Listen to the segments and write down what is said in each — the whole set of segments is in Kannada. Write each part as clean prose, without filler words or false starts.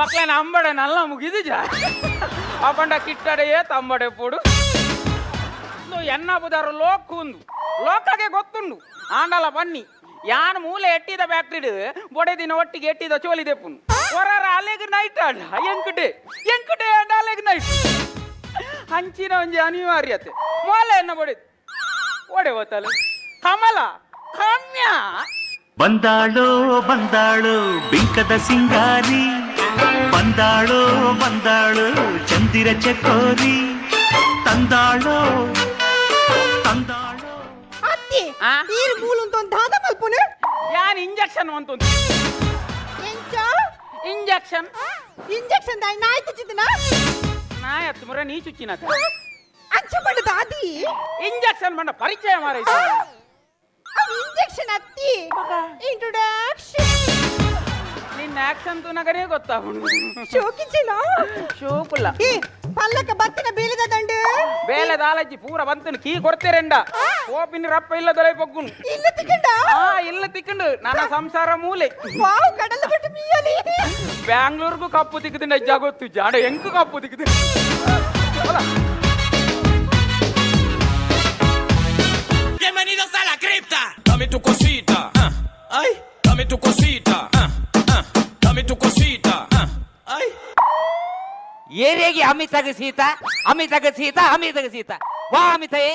ಅಕ್ಲೇನ ಅಂಬಡೆ ನಲ್ಲ ಮುಗಿದಿಜ ಅಪಂಡ ಕಿಟ್ಟಡೆ ತಂಬಡೆಪ್ಪುಡು ಎನ್ನ ಬುದಾರು ಲೋಕುಂದು ಲೋಕಗೆ ಗೊತ್ತುಂಡು ಆಂಡಲ ಬನ್ನಿ ಯಾನ್ ಮೂಲೆ ಎಟ್ಟಿದ ಫ್ಯಾಕ್ಟ್ರಿ ಬೊಡೆ ದಿನ ಒಟ್ಟಿಗೆ ಎಟ್ಟಿದ ಚೋಲಿ ದೆಪ್ಪುನು ಹೊರರ ಅಲೆಗ್ ನೈಟ್ ಆಡ ಎಂಕಟೆ ಆಡ ಅಲೆಗ್ ನೈಟ್ ಹಂಚಿನ ಒಂಜಿ ಅನಿವಾರ್ಯತೆ ಮೂಲೆ ಎನ್ನ ಬೊಡೆ ಒಡೆ ಓತಲು ಕಮಲ ಕಮ್ಯ ಬಂದಾಳೋ ಬಂದಾಳು ಬಿಂಕದ ಸಿಂಗಾರಿ ಬಂದಾಳೋ ಬಂದಾಳು ಚಂದಿರ ಚಕೋರಿ ತಂದಾಳೋ ತಂದಾಳೋ ಅತ್ತಿ ಆ? ಈರ್ ಮೂಲುಂತ ದಾದ ಮಲ್ಪುನೆ ಯಾನ್ ಇಂಜೆಕ್ಷನ್ ಅಂತಂದು ಎಂಚ ಇಂಜೆಕ್ಷನ್ ಇಂಜೆಕ್ಷನ್ ದಾಯಿ ನಾಯಿ ತುಚ್ಚಿದನ ನಾಯ ತುಮರ ನೀ ಚುಚ್ಚಿನ ಅಂಚ ಬಡದ ಅದಿ ಇಂಜೆಕ್ಷನ್ ಬಂಡ ಪರಿಚಯ ಮಾರ ಇಂಜೆಕ್ಷನ್ ಅತ್ತಿ ಇಂಟ್ರೊಡಕ್ಷನ್ ನಿನ್ನ ಆಕ್ಷನ್ ತುನಗನೇ ಗೊತ್ತಾಗುಂಡು ಶೋಕಿಚಿನ ಶೋಕುಲ್ಲ ಏ ಪಲ್ಲಕ ಬತ್ತಿನ ಬೇಲಿದ ದಂಡು ಬೇಲೆ ದಾಲಜ್ಜಿ ಪೂರ ಬಂತನು ಕೀ ಕೊಡ್ತೇರೆಂಡ ಓಪಿನ ರಪ್ಪ ಇಲ್ಲ ದೊರೆ ಪೊಗ್ಗುನು ಇಲ್ಲ ತಿಕ್ಕಂಡ ಇಲ್ಲ ತಿಕ್ಕಂಡು ನನ್ನ ಸಂಸಾರ ಮೂಲೆ ವಾವ್ ಕಡಲ ಬಿಟ್ಟು ಮೀಯಲಿ ಬ್ಯಾಂಗ್ಳೂರ್ಗೂ ಕಪ್ಪು ತಿಕ್ಕದಿಂದ ಅಜ್ಜ ಗೊತ್ತು ಜಾಡ ಎಂಕು ಕಪ್ಪು ತಿಕ್ಕದ Bienvenidos a la cripta. Dame tu cosita. Ay, dame tu cosita. Dame tu cosita. Ay. ಏರಿಯಾಗಿ ಅಮಿತಾಗ Sita ಅಮಿತಾಗ Sita ಅಮಿತಾಗ Sita ವಾ ಅಮಿತಯೇ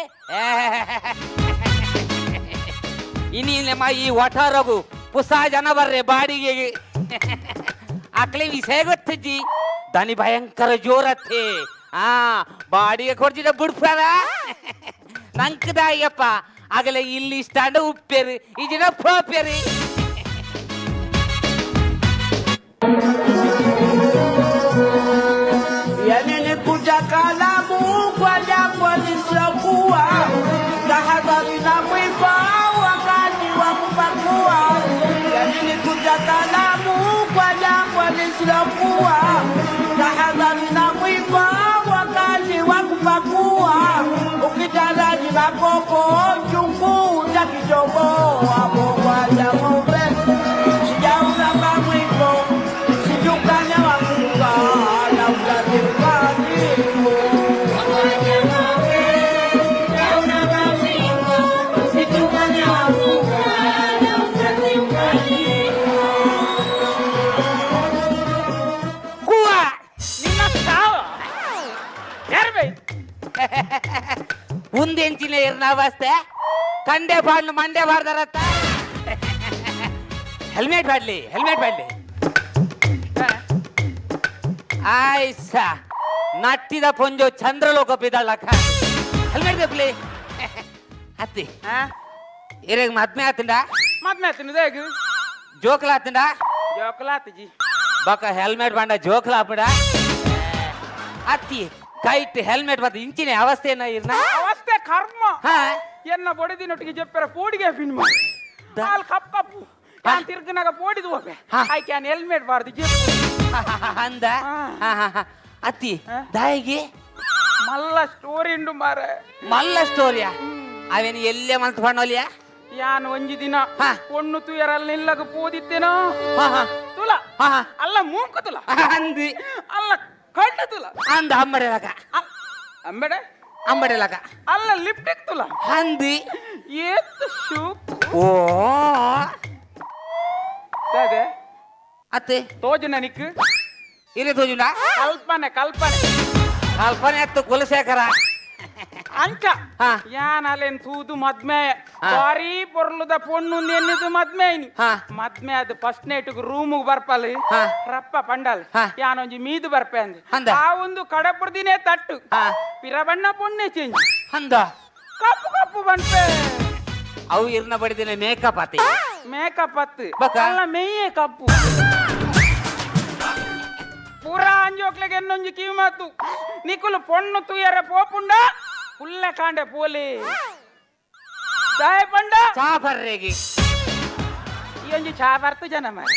ಇನ್ನಿಲ್ಲಮ್ಮ ಈ ಒಠಾರಗು ಪುಸ ಜನ ಬರ್ರೆ ಬಾಡಿಗೆಗೆ ಅಕ್ಲೆ ವಿಷಯ ಗೊತ್ತಜ್ಜಿ ದನಿ ಭಯಂಕರ ಜೋರತ್ತೆ ಬಾಡಿಗೆ ಕೊಡ್ತಿದ್ದ ಬಿಡ್ಪಾರ ನಂಕದಾಯಪ್ಪ ಆಗಲೇ ಇಲ್ಲಿ ಸ್ಟ್ಯಾಂಡ್ ಉಪ್ಪೇರಿ ಈ ಜನ ಪ್ರೋಪೇರಿ Kuja kalamu kwa jambo lisilokuwa, tahadhari na mwiba wakati wa kupakua. Yani kuja kalamu kwa jambo lisilokuwa, tahadhari na mwiba wakati wa kupakua. Ukitaraji na koko chungu cha kichoboa kwa jambo mrefu, sijauna mamwiko sijukanya wakuka na utatika. ಮುಂದೆಂಚಿನ ಇರ್ನ ಅವಸ್ಥೆ ಕಂಡೆ ಬಾಡ್ಲು ಮಂಡೆ ಬಾರ್ದಾರತ್ತ ಹೆಲ್ಮೆಟ್ ಬಾಡ್ಲಿ ಆಯ್ಸ ನಟ್ಟಿದ ಪೊಂಜೋ ಚಂದ್ರಲೋಕ ಬಿದ್ದಾಳಕ್ಕ ಹೆಲ್ಮೆಟ್ ಬೇಪ್ಲಿ ಹತ್ತಿ ಇರೇಗ ಮದ್ಮೆ ಆತಂಡ ಮದ್ಮೆ ಆತನಿದಾಗ ಜೋಕ್ಲ ಆತಂಡ ಜೋಕಲಾತಜಿ ಬಕ ಹೆಲ್ಮೆಟ್ ಬಾಂಡ ಜೋಕ್ಲ ಬಿಡ ಹತ್ತಿ ಕೈಟ್ ಹೆಲ್ಮೆಟ್ ಬತ್ತ ಇಂಚಿನ ಅವಸ್ಥೆ ಏನ ಇರ್ನ ಅವಸ್ಥೆ ಕರ್ಮ ಹಾ ಎನ್ನ ಬೊಡೆದಿನೊಟ್ಟಿಗೆ ಜಪ್ಪರ ಪೋಡಿಗೆ ಫಿನ್ ಮಾಡಿ ಕಾಲ್ ಕಪ್ಪು ನಾನು ತಿರ್ಗನಾಗ ಪೋಡಿದು ಹೋಗ್ಬೆ ಐ ಕ್ಯಾನ್ ಹೆಲ್ಮೆಟ್ ಬಾರ್ದು ಅಂದ ಅತ್ತಿ ದಾಯಿಗೆ ಮಲ್ಲ ಸ್ಟೋರಿ ಉಂಡು ಮಾರ ಮಲ್ಲ ಸ್ಟೋರಿಯಾ ಅವೇನು ಎಲ್ಲೇ ಮಲ್ತು ಬಣ್ಣೋಲಿಯಾ ಯಾನ್ ಒಂಜಿ ದಿನ ಪೊಣ್ಣು ತುಯರಲ್ಲಿ ನಿಲ್ಲಗ ಪೋದಿತ್ತೇನೋ ತುಲ ಹಾ ಅಲ್ಲ ಮೂಂಕು ತುಲ ಅಂದಿ ಅಲ್ಲ ಕಣ್ಣು ತುಲ ಅಂದ ಅಂಬಡೆಲಾಗ ಅಂಬೆಡೆ ಅಂಬಡೆಲಾಗ ಅಲ್ಲ ಲಿಪ್ಟಿಕ್ ತುಲ ಅಂದಿ ಏತ್ ಶೂಪ್ ಓ ಅದೇ ಅತ್ತೆ ತೋಜು ನನಕ್ ಇರೇ ತೋಜುಂಡ ಕಲ್ಪನೆ ಕಲ್ಪನೆ ಅತ್ತು ಕುಲಶೇಖರ ಅಂಚ ಹಾ. ಯಾನ್ ಅಲ್ಲೇನ್ ತೂದು ಮದ್ಮೆ ಬಾರಿ ಪೊರ್ಲುದ ಪೊಣ್ಣು ಎನ್ನಿದು ಮದ್ಮೆ ಹಾ. ಮದ್ಮೆ ಅದು ಫಸ್ಟ್ ನೈಟ್ ರೂಮ್ ಬರ್ಪಲ್ ಹಾ. ರಪ್ಪ ಪಂಡಲ್ ಹಾ. ಯಾನೊಂಜಿ ಮೀದು ಬರ್ಪೆ ಅಂದ್ ಅಂದ. ಆ ಒಂದು ಕಡಪುರ್ದಿನೇ ತಟ್ಟು ಹಾ. ಪಿರಬಣ್ಣ ಪೊಣ್ಣೆ ಚೇಂಜ್ ಅಂದ ಕಪ್ಪು ಬಂಪೆ ಅವು ಇರ್ನ ಬಡಿದಿನ ಮೇಕಪ್ ಆತಿ ಮೇಕಪ್ ಅತ್ತು ಬಕ? ಅಲ್ಲ ಮೇಯೇ ಕಪ್ಪು ಪೂರ ಅಂಜೋಕ್ಲೆಗೆ ಎನ್ನೊಂಜಿ ಕಿವಿ ಮಾತು ನಿಕುಲು ಪೊಣ್ಣು ತುಯರ ಪೋಪುಂಡ ಪುಲ್ಲ ಕಾಂಡೆ ಪೋಲಿ ದಾಯ ಪಂಡ ಚಾ ಬರ್ರೆಗಿ ಈ ಒಂಜಿ ಚಾ ಬರ್ತು ಜನ ಮಾರಿ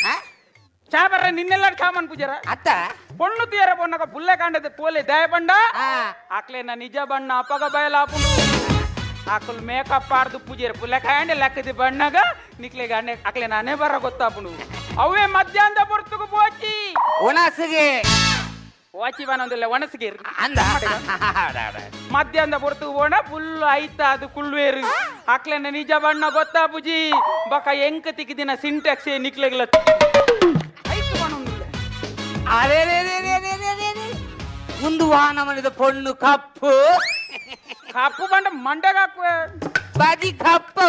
ಚಾ ಬರ್ರೆ ನಿನ್ನೆಲ್ಲ ಕಾಮನ್ ಪೂಜಾರ ಅತ್ತ ಪೊಣ್ಣು ತುಯರ ಪೊನ್ನಗ ಪುಲ್ಲ ಕಾಂಡೆ ಪೋಲಿ ದಾಯ ಪಂಡ ಆ, ಆಕ್ಲೇನ ನಿಜ ಬಣ್ಣ ಅಪಗ ಬಯಲಾಪುಂಡು ಆಕಲ್ ಮೇಕಪ್ ಆರ್ದು ಪೂಜಾರ ಪುಲ್ಲ ಕಾಂಡೆ ಲೆಕ್ಕದಿ ಬಣ್ಣಗ ನಿಕ್ಲೆಗೆ ಅಣ್ಣೆ ಆಕ್ಲೆ ನಾನೇ ಬರ ಗೊತ್ತಾಪುಂಡು ಅವೇ ಮಧ್ಯಾಹ್ನದ ಪೊರ್ತುಗು ಪೋಚಿ ಒಣಸಿಗೆ ಓಚಿ ಬಾನೊಂದಿಲ್ಲ ಒಣಸಿಗೆ ಅಂದ ಮಧ್ಯಾಹ್ನದ ಪೊರ್ತುಗು ಪೋಣ ಫುಲ್ ಆಯ್ತ ಅದು ಕುಳ್ವೇರು ಅಕ್ಲೆನ ನಿಜ ಬಣ್ಣ ಗೊತ್ತಾ ಬುಜಿ ಬಕ ಎಂಕ ತಿಕ್ಕಿದಿನ ಸಿಂಟ್ಯಾಕ್ಸ್ ನಿಕ್ಲೆಗ್ಲ ಆಯ್ತು ಬಾನೊಂದಿಲ್ಲ ಅರೆ ಮುಂದು ವಾಹನ ಮಾಡಿದ ಪೊಣ್ಣು ಕಪ್ಪು ಕಪ್ಪು ಬಂಡ ಮಂಡಗ ಬಾಜಿ ಕಪ್ಪು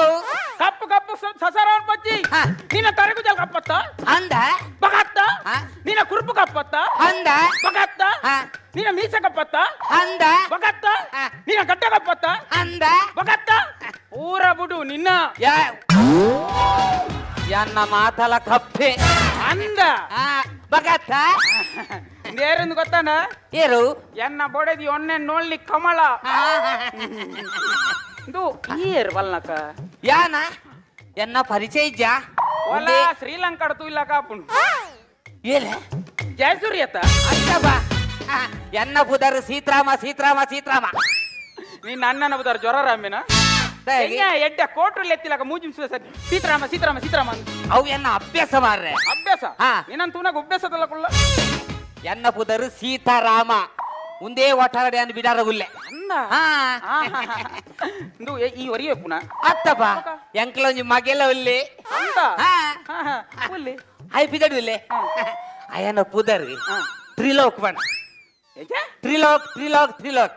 ಕಪ್ಪು ಕಪ್ಪು ಸಸರವನ್ ಪಚ್ಚಿ ಹಾ. ನಿನ್ನ ತರಗುಜಲ್ ಕಪ್ಪತ್ತ ಅಂದ ಬಗತ್ತ ಹಾ. ನಿನ್ನ ಕುರುಪು ಕಪ್ಪತ್ತ ಅಂದ ಬಗತ್ತ ಹಾ. ನಿನ್ನ ಮೀಸ ಕಪ್ಪತ್ತ ಅಂದ ಬಗತ್ತ ಹಾ. ನಿನ್ನ ಗಡ್ಡ ಕಪ್ಪತ್ತ ಅಂದ ಬಗತ್ತ ಊರ ಬಿಡು ನಿನ್ನ ಎನ್ನ ಮಾತಲ ಕಪ್ಪೆ ಅಂದ ಬಗತ್ತ ಬೇರೊಂದು ಗೊತ್ತಾನ ಏರು ಎನ್ನ ಬೊಡೆದಿ ಒನ್ನೆ ನೋಡ್ಲಿ ಕಮಲ ಇದು ಏರ್ ಬಲ್ನಕ ಯಾನ ಎನ್ನ ಪರಿಚಯ ಇಜ್ಜ ಒಲ ಶ್ರೀಲಂಕಾಡ ತೂಯಿಲ್ಲ ಕಾಪುಂಡು ಏಲೆ ಜಯಸೂರ್ಯತ ಅಂತ ಬಾ ಎನ್ನ ಬುಧರು ಸೀತಾರಾಮ ಸೀತಾರಾಮ ಸೀತಾರಾಮ ನಿನ್ನ ಅಣ್ಣನ ಬುದಾರ ಜ್ವರ ರಾಮೇನ ಎಡ್ಡ ಕೋಟ್ರಲ್ಲಿ ಎತ್ತಿಲಾಕ ಮೂಜಿ ಸೀತಾರಾಮ ಸೀತಾರಾಮ ಸೀತಾರಾಮ ಅಂತ ಅವು ಎನ್ನ ಅಭ್ಯಾಸ ಮಾರ್ರೆ ಅಭ್ಯಾಸ ಹಾ. ನಿನ್ನ ತೂನಾಗ ಅಭ್ಯಾಸದಲ್ಲ ಕುಳ್ಳ ಎನ್ನ ಬುಧರು ಸೀತಾರಾಮ ಮುಂದೆ ಒಟ್ಟಾಗಡೆ ಅನ್ನು ಬಿಡಾರ ಉಲ್ಲೆ ಅಂದ ಹಾ ಇದು ಈ ವರಿಯೇ ಪುನಃ ಅತ್ತಪ್ಪ ಎಂಕ್ಲೊಂಜಿ ಮಗೆಲ್ಲ ಉಲ್ಲೆ ಅಂದ ಹಾ ಉಲ್ಲಿ ಐ ಪಿದಡು ಉಲ್ಲೆ ಅಯ್ಯನ ಪುದರ್ ಹಾ. ತ್ರಿಲೋಕ್ ಬಣ್ಣ ಏಕೆ ತ್ರಿಲೋಕ್ ತ್ರಿಲೋಕ್ ತ್ರಿಲೋಕ್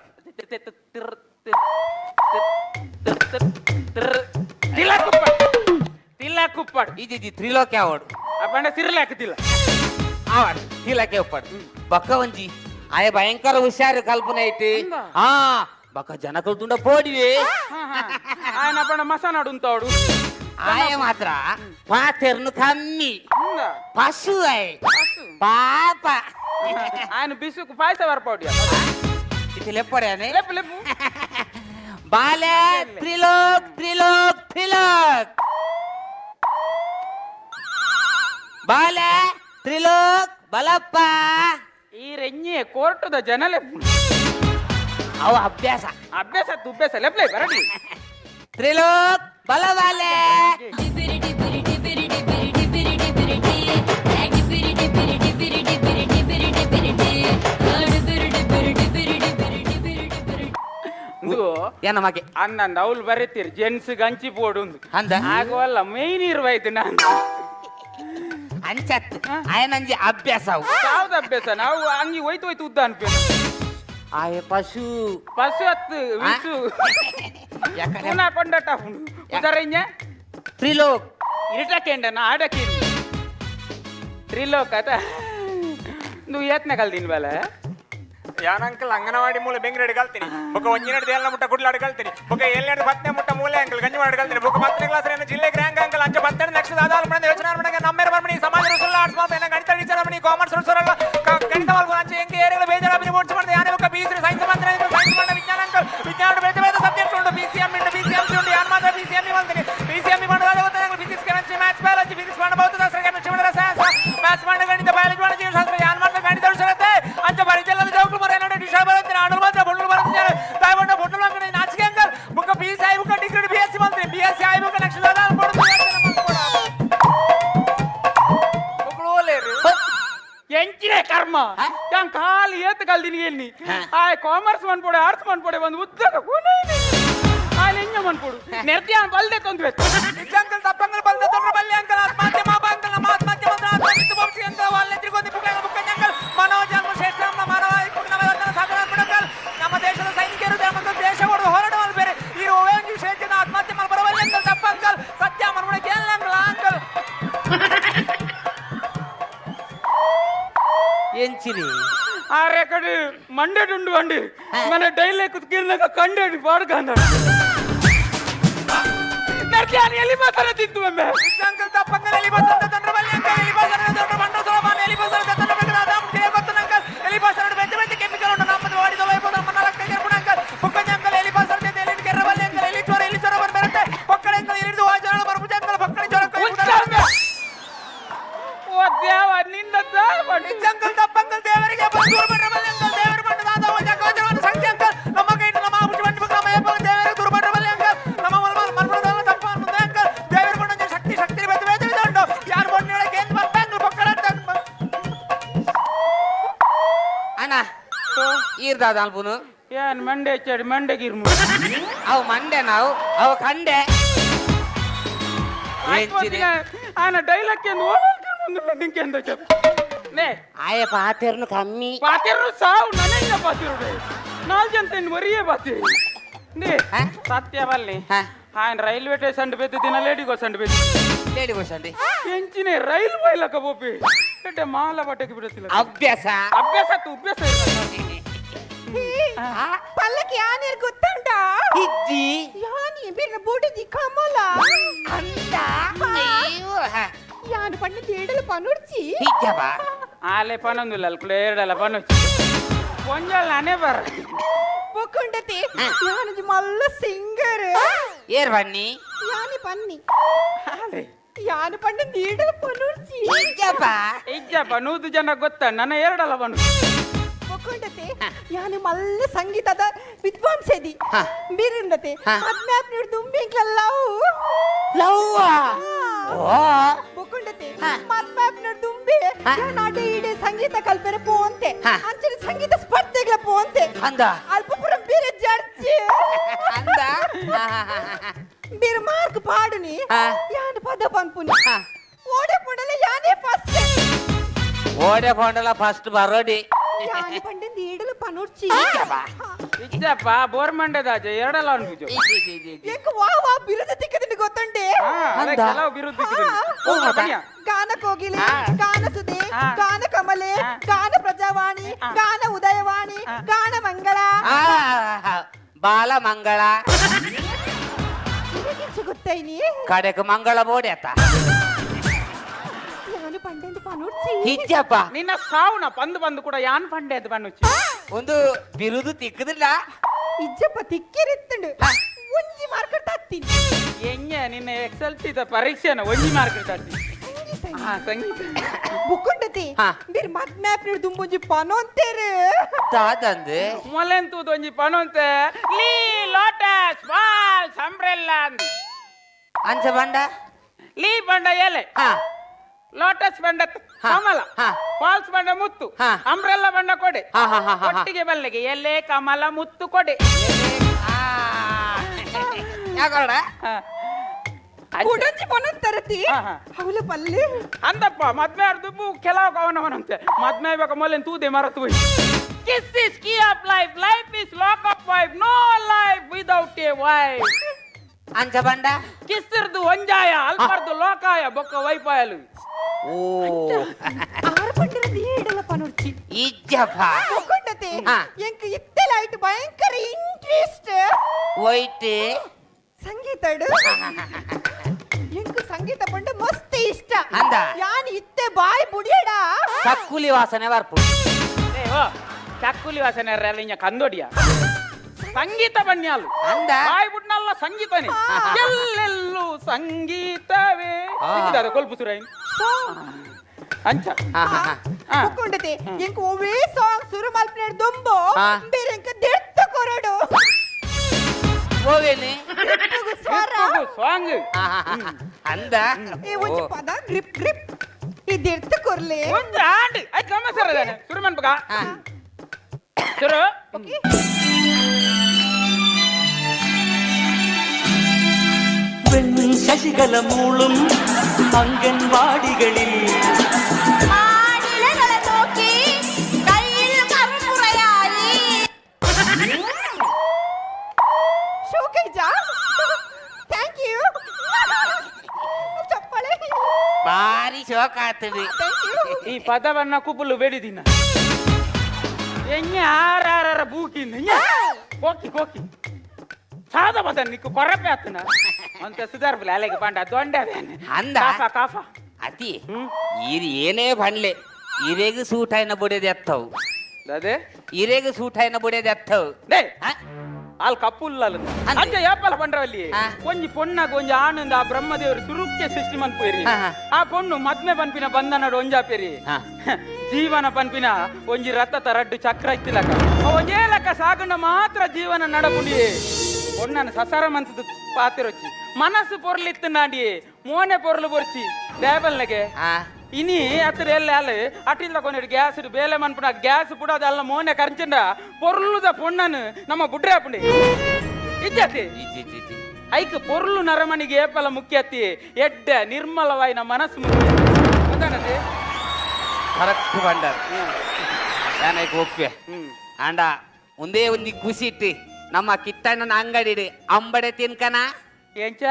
ತಿಲ್ಲಕ್ಕುಪ್ಪಡ್ ಇದು ತ್ರಿಲೋಕ್ ಯಾವಡು ಆ ಬಂಡ ಸಿರ್ಲಾಕತಿಲ್ಲ ಆವಾಡ್ ತಿಲಕ್ಕೆ ಒಪ್ಪಡು ಬಕ್ಕ ಒಂಜಿ ಆಯ ಭಯಂಕರ ಹುಷಾರು ಕಲ್ಪನೆ ಐತಿ ಹಂಗ? ಹಾ ಬಕ್ಕ ಜನಕಲ್ ತುಂಡ ಪೋಡಿವೆ ఆయన పడ మసానాడు ఉంటాడు ಆಯ ಮಾತ್ರ ಪಾತೆರ್ನು ಕಮ್ಮಿ ಪಶು ಆಯ್ ಪಾಪ ఆయన బిసుకు పాయస వరపాడు ಇದು ಲೆಪ್ಪಡೇನೆ లేపు లేపు ಬಾಲೆ ತ್ರಿಲೋಕ್ ತ್ರಿಲೋಕ್ ತ್ರಿಲೋಕ್ ಬಾಲೆ ತ್ರಿಲೋಕ್ ಬಲಪ್ಪ ఈ రెన్యే కోర్టుద జనలేపు ಅವ ಅಭ್ಯಾಸ అభ్యాస తుభ్యాస లేపు లేపు బరడి ತ್ರಿಲೋಕ್ ಬಲವಾಲೆ ಏನ ಮಗೆ ಅನ್ನಂದ ಅವ್ಲು ಬರೀತೀರಿ ಜೆಂಟ್ಸ್ ಗಂಚಿ ಪೋಡುಂದು ಅಂದ ಆಗೋಲ್ಲ ಮೈನ್ ಇರ್ವೈತು ನಾನು ಅಂಚತ್ ಆಯನಂಜಿ ಅಭ್ಯಾಸ ಅವು ಯಾವ್ದು ಅಭ್ಯಾಸ ನಾವು ಹಂಗಿ ಹೋಯ್ತು ಹೋಯ್ತು ಉದ್ದ ಅನ್ಪೇನು ಆಯ ಪಶು ಪಶು ಹತ್ತು ವಿಸು ಯಾಕಡೆ ಪುನಃ ಕೊಂಡಟ ಉದರಣ್ಯ ತ್ರಿಲೋಕ್ ಇರಟಕ್ಕೆಂಡನ ಆಡಕ್ಕಿಂದು ತ್ರಿಲೋಕ ಅದ నువ్వు ఏతన కల్తీని వేళ ಯಾನಂಕಲ್ ಅಂಗನವಾಡಿ ಮೂಲ ಬೆಂಗ್ರೆಡ್ ಕಲ್ತೀನಿ ಬೊಕ ಒಂಜಿನಡ್ ದೇಲ್ನ ಮುಟ್ಟ ಕುಡ್ಲಾಡ್ ಕಲ್ತೀನಿ ಬೊಕ ಏಳ್ನೆಡ್ ಬತ್ತನೆ ಮುಟ್ಟ ಮೂಲೆ ಅಂಕಲ್ ಗಂಜಿ ಮಾಡಿ ಕಲ್ತೀನಿ ಬೊಕ 10ನೇ ಕ್ಲಾಸ್ ರೇನ ಜಿಲ್ಲೆಗೆ ರ್ಯಾಂಕ್ ಅಂಕಲ್ ಅಂಚ 12 ಲಕ್ಷದ ಆದಾಯ ಪಡೆದ ಯೋಚನೆ ಮಾಡಂಗ ನಮ್ಮೇರ ಬರ್ಮಣಿ ಸಮಾಜ ರುಸುಲ್ಲ ಆರ್ಟ್ಸ್ ಮಾಪ ಏನ ಗಣಿತ ಟೀಚರ್ ಬರ್ಮಣಿ ಕಾಮರ್ಸ್ ರುಸುರಲ್ಲ ಗಣಿತ ವಾಲ್ಗು ಅಂಚ ಎಂಗೆ ಏರಿಯಲ ಬೇಜಾರ ಅಭಿನಿ ಬೋರ್ಡ್ಸ್ ಮಾಡಿದೆ ಯಾನೆ ಬೊಕ ಬಿಎಸ್ಸಿ ಸೈನ್ಸ್ ಮಾತ್ರ ಸೈನ್ಸ್ ಮಾಡ ವಿಜ್ಞಾನ ಅಂಕಲ್ ವಿಜ್ಞಾನ ಬೇರೆ ಬೇರೆ ಸಬ್ಜೆಕ್ಟ್ ಉಂಟು ಬಿಸಿಎಂ ಇಂದ ಬಿಸಿಎಂ ಉಂಟು ಯಾನ್ ಮಾತ್ರ ಬಿಸಿಎಂ ಮಾಡ್ತೀನಿ ಬಿಸಿಎಂ ಮಾಡೋದು ಗೊತ್ತಾಗಲ್ಲ physics chemistry maths biology physics ಮಾಡಬಹುದು ಶಾಸ್ತ್ರ ಕೆಮಿಸ್ಟ್ರಿ ಮಾಡರ ಸೈನ್ಸ್ ಮ್ಯಾಥ್ಸ್ ಮಾಡ ಗಣಿತ ಬಯಾಲಜಿ ಮಾಡ ಜೀವಶಾಸ್ತ್ರ ಯಾನ್ ಮಾತ್ರ ಗಣಿತ ಉಳಿಸುತ್ತೆ ಅಂಚ ಪರಿಚಯಲ್ಲ ಜೋಕು ಮರ ನೋಡಿ ಡಿಶಾ ಬರುತ್ತೆ ಆಡಲ್ ಮಾತ್ರ ಬೊಡ್ಲು ಬರುತ್ತೆ ತಾಯ್ಬಣ್ಣ ಬೊಡ್ಲು ಮಕ್ಕಳು ನಾಚಿಕೆ ಅಂಕಲ್ ಬುಕ್ಕ ಬಿಎಸ್ಸಿ ಆಯ್ ಬುಕ್ಕ ಡಿಗ್ರಿ ಬಿಎಸ್ಸಿ ಮಾಡ್ತೀನಿ ಬಿಎಸ್ಸಿ ಆಯ್ ಬುಕ್ಕ ಲಕ್ಷ ಆದಾಯ ಕೊಡುತ್ತೆ ಮಕ್ಕಳು ಓಲೇರು ಎಂಚಿನೇ ಕರ್ಮ ಯಾನ್ ಕಾಲು ಏತ್ ಕಲ್ದಿನಿ ಎಲ್ಲಿ ಆ ಕಾಮರ್ಸ್ ಮನ್ಪೊಡೆ ಆರ್ಟ್ಸ್ ಮನ್ಪೊಡೆ ಒಂದು ಉದ್ಯೋಗ ಆ ಎಂಜ ಮನ್ಪೊಡು ನೆರ್ತಿಯಾನ್ ಬಲ್ದೆ ತೊಂದ್ಬೇಕು ನಿಜಂಕಲ್ ತಪ್ಪಂಗಲ್ ಬಂದ ತೊಂದ್ರೆ ಬಲ್ಲೆ ಅಂಕಲ್ ಆತ್ಮಹತ್ಯೆ ಮಾಪ ಅಂಕಲ್ ನಮ್ಮ ಆತ್ಮಹತ್ಯೆ ಮಾತ್ರ ಆತ್ಮಹತ್ಯೆ ಬೋರ್ಸಿ ಅಂತ ವಾಲ್ಲೆ ತಿರುಗೋದಿ ಬುಕ್ಕ ಅಂಕಲ್ ಮಾನವ ಜನ್ಮ ಶ್ರೇಷ್ಠ ಮಾನವ ನಮ್ಮ ಯೋಜನೆ ಸಾಧನೆ ಅಂಕಲ್ ನಮ್ಮ ದೇಶದ ಸೈನಿಕರು ನಮ್ಮ ದೇಶ ಹೊಡೆದು ಹೋರಾಟವಲ್ಲ ಬೇರೆ ಈ ಓಎನ್ಜಿ ಶ್ರೇಷ್ಠನ ಆತ್ಮಹತ್ಯೆ ಮಾಡಿ ಬರವಲ್ಲ ಅಂಕಲ್ ತಪ್ಪ ಅಂಕಲ್ ಸತ್ಯ ಮರ್ಮಣೆ ಕೇಳಲ್ಲ ಅಂಕಲ್ ಅಂಕಲ್ ಎಂಚಿರಿ ఆ రెక్కడి మండేటుండు అండి మన డైలీ కుతికిరినాక కండేటి పాడుకాండ నర్త్యాన్ని వెళ్ళిపోతారా తింటు నిజంకల్ తప్పంగా ఎలిబసంత తండ్రి బల్లి అంకల్ ఎలిబసన తండ్రి బండ సోమాన ఎలిబసన తండ్రి బెగన దాం తిరగొత్తన అంకల్ ఎలిబసన బెంత కెమికల్ ఉండ నమ్మది వాడిదో వైపు మన లక్క చెరుపున అంకల్ బుక్క అంకల్ ఎలిబసన తే ఎలిన్ కెర్ర బల్లి అంకల్ ఎలిచోర బర్ బరతే పక్కడ అంకల్ ఎలిదు వాజన బర్బు అంకల్ పక్కడ చొరక ఓ దేవ నిందద్దా నిజంకల్ తప్పంగల్ దేవರಿಗೆ ಬಂದೂರ ಬರ ಬಲ್లి ಅಂಕಲ್ ದೇವರ ಬಂಡ ದಾದ ಹೋಜ ಗೋಜರವನ ಸಂಖ್ಯೆ ಅಂಕಲ್ ನಮ್ಮ ಕೈನ ನಮ್ಮ ಆಪುಜ ಬಂಡ ಬಕ ಮಯಪ ದೇವರ ದುರ ಬರ ಬಲ್ಲಿ ಅಂಕಲ್ ನಮ್ಮ ಮಲ್ಮಲ್ ಮರ್ಮದ ತಪ್ಪ ಮುಂದೆ ಅಂಕಲ್ ದೇವರ ಬಂಡ ಶಕ್ತಿ ಶಕ್ತಿ ಬೇತ ಬೇತ ಉಂಟು ಅಣ್ಣ ಈರ್ದಾದ ಅಲ್ಪುನು ಏನ್ ಮಂಡೆ ಹೆಚ್ಚಾಡಿ ಮಂಡೆ ಗಿರ್ಮು ಅವು ಮಂಡೆ ನಾವು ಅವು ಕಂಡೆ ఆయన డైలాగ్ నింకే ఎంతో చెప్పు నే ಆಯ ಪಾತೆರ್ನು ಕಮ್ಮಿ పాతిరు సావు నన్నే పాతిరుడే నాలుగంత మరియే పాతిరు నే ಹಾ? సత్యవల్లి ಹಾ ఆయన రైల్వే స్టేషన్ పెద్ద తిన లేడీకి వసండి పెద్ద ಲೇಡಿ ಗೋಸಂಡಿ ಎಂಚಿನ ರೈಲು ಬೈಲಕ ಬೋಪಿ అంటే మాల బట్టకి బిడతిల ಅಭ್ಯಾಸ అభ్యాస తు అభ్యాస పల్లకి యానేరు గుర్తుండ ಇಜ್ಜಿ యాని బిర్న బూడిది కమల ಅಂತ ನೀವು యాని పండు తేడలు పనుర్చి ಹಿಜ್ಜಬ ఆలే పనుందుల క్లియర్డల పను కొంజల్ అనే బర్ పొకుండతే యాని మల్ల సింగర్ ಏರ್ ಬನ್ನಿ యాని పన్ని ఆలే యాని పండు తేడలు పనుర్చి ಹಿಜ್ಜಬ ಇಜ್ಜಪ್ಪ ನೂದು ಜನ ಗೊತ್ತ ನನ್ನ ಎರಡಲ್ಲ ಬನು పొకుండతే యాని మల్ల సంగీతದ ವಿದ್ವಾಂಸದಿ ಬಿರುಂಡತೆ ಅದ್ನಾಪ್ನಿಡ್ ದುಂಬಿಂಕ್ಲಲ್ಲವು ಲವ್ವ ಓ పొకుండతే మద్మాప్నిడ్ దుంబి నాటే ఈడే సంగీత కల్పನೆ పోಂತೆ ಅಂಚನೆ ಸಂಗೀತ ಸ್ಪರ್ಧೆಗಳ పోಂತೆ ಅಂದ అల్పపురం బీరే జడ్జి ಅಂದ బీరు మార్క్ పాడుని యాని పద పంపుని ఓడే పుడల యాని ఫస్ట్ ಓಡೆ ಕೊಂಡಲ ಫಸ್ಟ್ ಬರೋಡಿ యాని పండి నీడలు పనుర్చి ಇಜ್ಜಪ್ಪ ಬೋರ್ಮಂಡದಾಜ ಎರಡಲ್ಲ ಅನ್ಬುಜು ಎಂಕ ವಾ ವಾ ಬಿರುದು ತಿಕ್ಕದಿನಿ ಗೊತ್ತುಂಡೆ ಕೆಲವು ಬಿರುದ್ದಿ ಗಾನ ಕೋಗಿಲೆ ಗಾನ ಸುದೆ ಗಾನ ಕಮಲೆ ಗಾನ ಪ್ರಜಾವಾಣಿ ಗಾನ ಉದಯವಾಣಿ ಗಾನ ಮಂಗಳ ಬಾಲ ಮಂಗಳ ಗೊತ್ತೈನಿ ಕಡೆಗೆ ಮಂಗಳ ಬೋಡಿ ಅತ್ತ ಯಾನು ಪಂಡೆಂದು ಪನುರ್ಚಿ ಹಿಜ್ಜಪ್ಪ ನಿನ್ನ ಸಾವುನ ಬಂದು ಬಂದು ಕೂಡ ಯಾನ್ ಪಂಡೆ ಅಂತ ಬಣ್ಣುಚ್ಚಿ ಒಂದು ಬಿರುದು ತಿಕ್ಕದಿಲ್ಲ ಇಜ್ಜಪ್ಪ ತಿಕ್ಕಿರಿತ್ತುಂಡು ಒಂಜಿ ಮಾರ್ಕೆಟ್ ತತ್ತೀನಿ ಹೆಂಗೆ ನಿನ್ನ ಎಕ್ಸೆಲ್ಸಿ ಪರೀಕ್ಷೆನ ಒಂಜಿ ಮಾರ್ಕ್ ತತ್ತಿ ಸಂಗೀತ ಬುಕ್ಕೊಂಡತಿ ಬೀರ್ ಮದ್ಮ್ಯಾಪ್ ದುಂಬುಂಜಿ ಪನೊಂತೇರೆ ತಾದಂದು ಮೊಲೆಂತೂದು ಒಂಜಿ ಪಣಂತೆ ಲೀ ಲೋಟಸ್ ಬಾಲ್ಸ್ ಅಂಬ್ರೆಲ್ಲಾ ಅಂದಿ ಅಂಚ ಬಂಡ ಲೀ ಬಂಡ ಎಲೆ ಲೋಟಸ್ ಬಂಡ ಕಮಲ ಫಾಲ್ಸ್ ಬಂಡ ಮುತ್ತು ಅಂಬ್ರೆಲ್ಲಾ ಬಂಡ ಕೊಡೆ ಒಟ್ಟಿಗೆ ಬಲ್ಲೆಗೆ ಎಲೆ ಕಮಲ ಮುತ್ತು ಕೊಡೆ ಯಾಕೋಡ ಕುಡಂಜಿ ಪನೊಂತರತಿ ಅವಳು ಪಲ್ಲೆ ಅಂದಪ್ಪ ಮದ್ಮೆ ಅರ್ದುಬ್ಬು ಕೆಲವು ಕವನವನಂತೆ ಮದ್ಮೆ ಇವಾಗ ಮೊಲೆ ತೂದೆ ಮರತು ಹೋಯ್ kiss is key of life life is lock of wife no life without a wife ಅಂಚ ಬಂಡ ಕಿಸ್ ಇರ್ದು ಒಂಜಾಯ ಅಲ್ಪರ್ದು ಲೋಕಾಯ ಬೊಕ್ಕ ವೈಪಾಯಲು ಓ ಆರು ಪಂಡಿರದು ಏಡಲ ಪನುರ್ಚಿ ಇಜ್ಜಪ್ಪ ಬುಕ್ಕೊಂಡತಿ ಎಂಕ ಇತ್ತೆಲಾಯ್ತು ಭಯಂಕರ ಇಂಟ್ರೆಸ್ಟ್ ವೈಟ್ ಸಂಗೀತಡು ಎಂಕ ಸಂಗೀತ ಪಂಡ ಮಸ್ತ್ ಇಷ್ಟ ಅಂದ ಯಾನ್ ಇತ್ತೆ ಬಾಯ್ ಬುಡಿಯಡ ಕಕ್ಕುಲಿ ವಾಸನೆ ಬರ್ಪು ಏ ಓ ಚಕ್ಕುಲಿ ವಾಸನೆ ರೆಲಿಂಜ ಕಂದೋಡಿಯ ಸಂಗೀತ ಬನ್ಯಾಲು ಅಂದ ಬಾಯ್ ಬುಡ್ನಲ್ಲ ಸಂಗೀತನೇ ಎಲ್ಲೆಲ್ಲೂ ಸಂಗೀತವೇ ಸಿಕ್ಕಿದಾದ ಕೊಲ್ಪುಸುರೈ ಅಂಚ ಬುಕ್ಕೊಂಡತಿ ಎಂಕ ಒವೇ ಸಾಂಗ್ ಸುರು ಮಲ್ಪನೆ ದೊಂಬೋ ಬೇರೆ ಎಂಕ ದೆತ್ತ ಕೊರಡು ಹೋವೇನೆ ಸ್ವರ ಸಾಂಗ್ ಅಂದ ಏ ಒಂಜಿ ಪದ ಗ್ರಿಪ್ ಗ್ರಿಪ್ ಇದೆರ್ತ ಕೊರ್ಲೆ ಒಂದು ಆಂಡ್ ಆಯ್ತು ನಮ್ಮ ಸರ್ ಅದಾನೆ ಶುರು ಮಾಡ್ಬೇಕ ಶುರು ശശികല മൂളും അംഗൻവാടികളിൽ ಶೋಕೈಜಾ ಥ್ಯಾಂಕ್ ಯು ಚಪ್ಪಳೆ ಭಾರಿ ಶೋಕ ಆಗ್ತದೆ ಈ ಪದವನ್ನ ಕುಬುಲು ಬೇಡಿದಿನ ಹೆಂಗೆ ಆರಾರ ಬೂಕಿಂದ ಕೋಕಿ ಕೋಕಿ ಸಾದ ಪದ ನಿಕ್ಕು ಕೊರಪೆ ಆತನ ಅಂತ ಸುಧಾರ್ಬಲ ಅಲೆಗೆ ಪಂಡ ದೊಂಡೆ ಅಂದ ಕಾಫ ಕಾಫ ಅತಿ ಈರಿ ಏನೇ ಬಣ್ಲೆ ಇರೆಗೆ ಸೂಟ್ అయిన ಬುಡೇದೆ ಎತ್ತವು ಅದೇ ಇರೆಗೆ ಸೂಟ್ అయిన ಬುಡೇದೆ ಎತ್ತವು డే వాళ్ళు కప్పుల్లో అంటే ఏపల పండ్రవల్లి కొంచెం పొన్నాకు కొంచెం ఆనంద ఆ బ్రహ్మదేవుడు సురుక్కే సృష్టి మని పోయి ఆ పొన్ను మద్మె పనిపిన బంధనడు ಒಂಜಾ ಪೇರಿ ಜೀವನ ಪನ್ಪಿನ ಒಂಜಿ ರಥತ ರಡ್ಡು ಚಕ್ರ ಇತ್ತಿಲಕ ಒಂಜೇ ಲೆಕ್ಕ ಸಾಗಂಡ ಮಾತ್ರ ಜೀವನ ನಡಪುಡಿ ಒಣ್ಣನ ಸಸರ ಮನ್ಸದ ಪಾತಿರೊಚ್ಚಿ ಮನಸ್ಸು ಪೊರ್ಲಿತ್ತು ನಾಡಿ ಮೋನೆ ಪೊರ್ಲು ಬೊರ್ಚಿ ದೇಬಲ್ನಗೆ ಇನಿ ಅತ್ರ ಎಲ್ಲ ಅಲ್ಲ ಅಟ್ಟಿಲ್ಲ ಕೊನೆಡು ಗ್ಯಾಸ್ ಬೇಲೆ ಮನ್ಪುಣ ಗ್ಯಾಸ್ ಪುಡ ಅದೆಲ್ಲ ಮೋನೆ ಕರ್ಚಂಡ ಪೊರ್ಲುದ ಪೊಣ್ಣನು ನಮ್ಮ ಬುಡ್ರೆ ಅಪ್ಪಂಡಿ ಇಜ್ಜತಿ ಐಕ್ ಪೊರ್ಲು ನರಮಣಿಗೆ ಏಪಲ ಮುಖ್ಯತಿ ಎಡ್ಡ ನಿರ್ಮಲವಾಯಿನ ಮನಸ್ಸು ಮುಖ್ಯ ಗೊತ್ತಾಗತ್ತೆ ಕರೆಕ್ಟ್ ಬಂಡರ್ ಯಾನೈಕ್ ಒಪ್ಪೆ ಅಂಡ ಒಂದೇ ಒಂದು ಖುಷಿ ಇಟ್ಟಿ ನಮ್ಮ ಕಿಟ್ಟಣ್ಣನ ಅಂಗಡಿ ಅಂಬಡೆ ತಿನ್ಕನ ಎಂಚ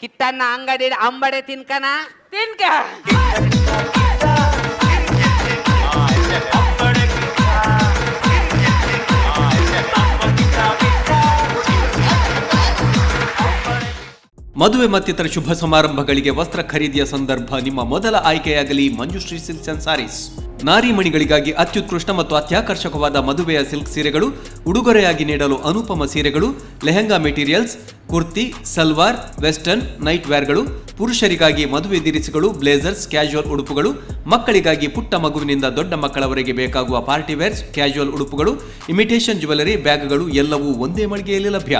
ಕಿಟ್ಟಣ್ಣ ಅಂಗಡಿ ಅಂಬಡೆ ತಿನ್ಕನ ತಿನ್ಕ ಮದುವೆ ಮತ್ತಿತರ ಶುಭ ಸಮಾರಂಭಗಳಿಗೆ ವಸ್ತ್ರ ಖರೀದಿಯ ಸಂದರ್ಭ ನಿಮ್ಮ ಮೊದಲ ಆಯ್ಕೆಯಾಗಲಿ ಮಂಜುಶ್ರೀ ಸಿಲ್ಕ್ಸ್ ಅಂಡ್ ಸಾರೀಸ್. ನಾರಿಮಣಿಗಳಿಗಾಗಿ ಅತ್ಯುತ್ಕೃಷ್ಟ ಮತ್ತು ಅತ್ಯಾಕರ್ಷಕವಾದ ಮದುವೆಯ ಸಿಲ್ಕ್ ಸೀರೆಗಳು, ಉಡುಗೊರೆಯಾಗಿ ನೀಡಲು ಅನುಪಮ ಸೀರೆಗಳು, lehenga materials, kurti, salwar, western, night ವೇರ್ಗಳು, ಪುರುಷರಿಗಾಗಿ ಮದುವೆ ದಿರಿಸುಗಳು, ಬ್ಲೇಸರ್ಸ್, ಕ್ಯಾಶುವಲ್ ಉಡುಪುಗಳು, ಮಕ್ಕಳಿಗಾಗಿ ಪುಟ್ಟ ಮಗುವಿನಿಂದ ದೊಡ್ಡ ಮಕ್ಕಳವರೆಗೆ ಬೇಕಾಗುವ ಪಾರ್ಟಿ ವೇರ್ಸ್, ಕ್ಯಾಶುವಲ್ ಉಡುಪುಗಳು, ಇಮಿಟೇಷನ್ ಜ್ಯುವೆಲರಿ, ಬ್ಯಾಗ್ಗಳು ಎಲ್ಲವೂ ಒಂದೇ ಮಳಿಗೆಯಲ್ಲಿ ಲಭ್ಯ.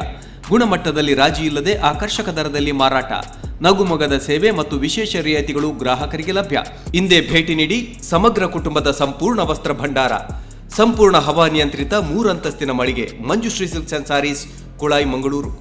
ಗುಣಮಟ್ಟದಲ್ಲಿ ರಾಜಿ ಇಲ್ಲದೆ ಆಕರ್ಷಕ ದರದಲ್ಲಿ ಮಾರಾಟ, ನಗುಮೊಗದ ಸೇವೆ ಮತ್ತು ವಿಶೇಷ ರಿಯಾಯಿತಿಗಳು ಗ್ರಾಹಕರಿಗೆ ಲಭ್ಯ. ಹಿಂದೆ ಭೇಟಿ ನೀಡಿ. ಸಮಗ್ರ ಕುಟುಂಬದ ಸಂಪೂರ್ಣ ವಸ್ತ್ರ ಭಂಡಾರ, ಸಂಪೂರ್ಣ ಹವಾನಿಯಂತ್ರಿತ 3 ಅಂತಸ್ತಿನ ಮಳಿಗೆ, ಮಂಜುಶ್ರೀ ಸಿಲ್ಕ್ಸ್ ಅಂಡ್ ಸಾರೀಸ್, ಕುಳಾಯಿ, ಮಂಗಳೂರು.